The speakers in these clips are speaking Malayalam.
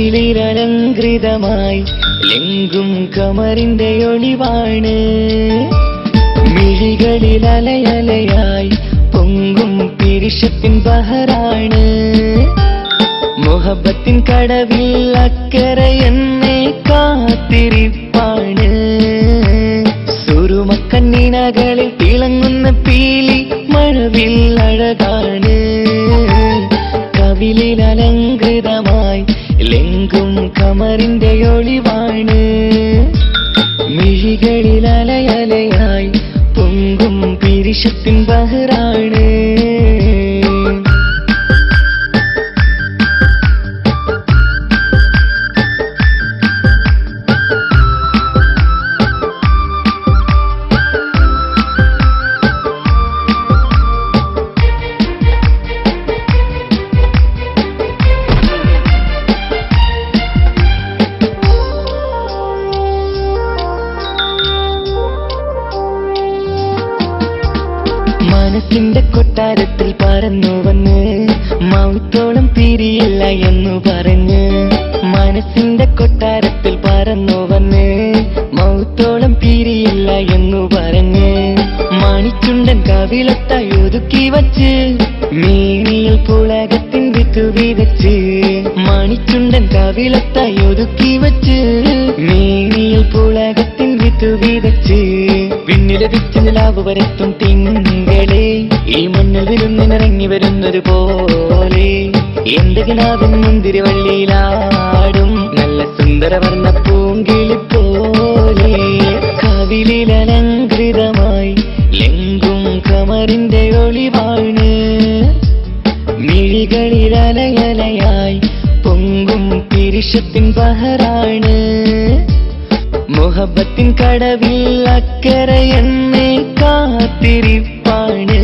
കവിളിലലങ്കൃതമായി ലെങ്കും കമറിന്റെ ഒളിവാണ്. മിഴികളിൽ അലയലയായി പൊങ്കും പിരിശത്തിൻ ബഹറാണ്. മുഹബത്തിൻ കടവിൽ അക്കരയെന്നെ കാത്തിരിപ്പാണ്. സുറുമക്കണ്ണിനകളിൽ തിളങ്ങുന്ന പീലി മഴവിൽ അഴകാണ്. കവിളിൽ അലങ്കൃതമായി ലെങ്കും കമറിന്റെ ഒളിവാണ്. മിഴികളിൽ അലയലയായി പൊങ്കും പിരിശത്തിൻ ബഹറാണ്. മനസ്സിന്റെ കൊട്ടാരത്തിൽ പറന്നു വന്ന് മൗത്തോളം പിരിയില്ല എന്നു പറഞ്ഞ്. മനസ്സിന്റെ കൊട്ടാരത്തിൽ പറന്നു വന്ന് മൗത്തോളം പിരിയില്ല എന്നു പറഞ്ഞ്. മണിച്ചുണ്ടൻ കവിളത്തായി ഒതുക്കി വച്ച് മേനിയിൽ പുളകത്തിൻ വിത്തു വിതച്ച്. മണിച്ചുണ്ടൻ കവിളത്തായി ഒതുക്കി വച്ച് മേനിയിൽ പുളകത്തിൻ വിത്തു വിതച്ച്. പിന്നിലതിച്ച് നിലാവ് വരത്തും തിങ്കളെ ഈ മണ്ണിൽ വിരുന്നിനിറങ്ങി വരുന്നത് പോലെ. എന്റെ കിനാവിൻ മുന്തിരിവള്ളിയിലാടും നല്ല സുന്ദരവർണ്ണ പൂങ്കിളി പോലെ. കവിളിൽ അലങ്കൃതമായി ലെങ്കും കമറിന്റെ ഒളിവാണ്. മിഴികളിൽ അലയലയായി പൊങ്കും പിരിശത്തിൻ ബഹറാണ്. മുഹബത്തിൻ കടവിൽ അക്കരയെന്നെ കാത്തിരിപ്പാണ്.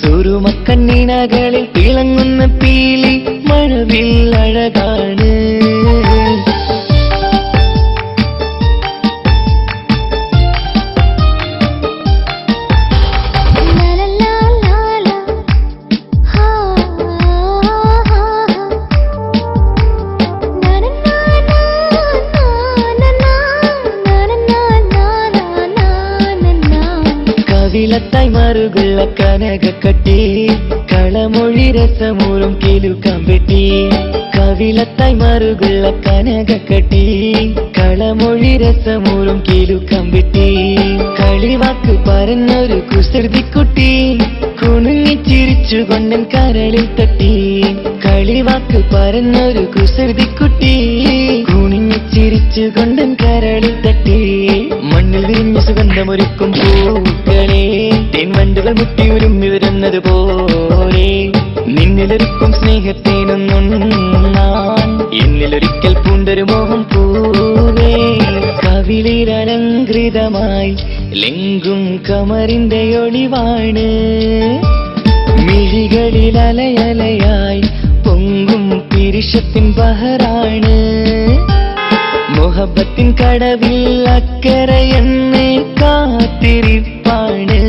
സുറുമക്കണ്ണിനകളിൽ തിളങ്ങുന്ന പീലി മഴവിൽ അഴകാണ്. കവിളത്തായി മറുകുള്ള കനകക്കട്ടി കളമൊഴി രസമൂറും കിലുക്കം വെട്ടി. കവിളത്തായി മറുകുള്ള കനകക്കട്ടി കളമൊഴി രസമൂറും കിലുക്കം വെട്ടി. കളിവാക്ക് പറഞ്ഞൊരു കുസൃതിക്കുട്ടി കുണുങ്ങി ചിരിച്ചുകൊണ്ടൻ കരളിൽ തട്ടി. കളിവാക്ക് പറഞ്ഞൊരു കുസൃതിക്കുട്ടി കുണുങ്ങി ചിരിച്ചുകൊണ്ടൻ കരളിൽ തട്ടി. മണ്ണിൽ വിരിഞ്ഞ സുഗന്ധമൊരുക്കും പൂക്കളെ തേൻവണ്ടുകൾ മുട്ടിയുരുമ്മി വരുന്നത് പോലെ. നിന്നിലൊരുക്കും സ്നേഹത്തേനൊന്നുണ്ണാൻ എന്നിലൊരിക്കൽ പൂണ്ടൊരു മോഹം പൂവേ. കവിളിൽ അലങ്കൃതമായി ലെങ്കും കമറിന്റെ ഒളിവാണ്. മിഴികളിൽ അലയലയായി പൊങ്കും പിരിശത്തിൻ ബഹറാണ്. മുഹബത്തിൻ കടവിൽ അക്കരയെന്നെ കാത്തിരിപ്പാണ്.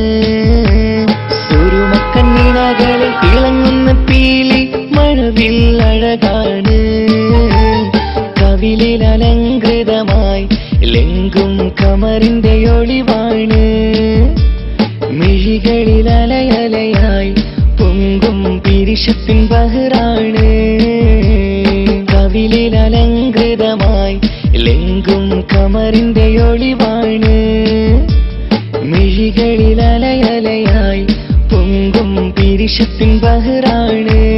സുറുമക്കണ്ണിനകളിൽ തിളങ്ങുന്ന പീലി മഴവിൽ അഴകാണ്. കവിളിൽ അലങ്കൃതമായി ലെങ്കും കമറിന്റെ ഒളിവാണ്. മിഴികളിൽ അലയലയായി പൊങ്കും പിരിശത്തിൻ ബഹറാണ്. കവിളിൽ അലങ്കൃതമായി ലെങ്കും കമറിന്റെ ഒളിവാണ്. മിഴികളിൽ അലയലയായി പൊങ്കും പിരിശത്തിൻ ബഹറാണ്.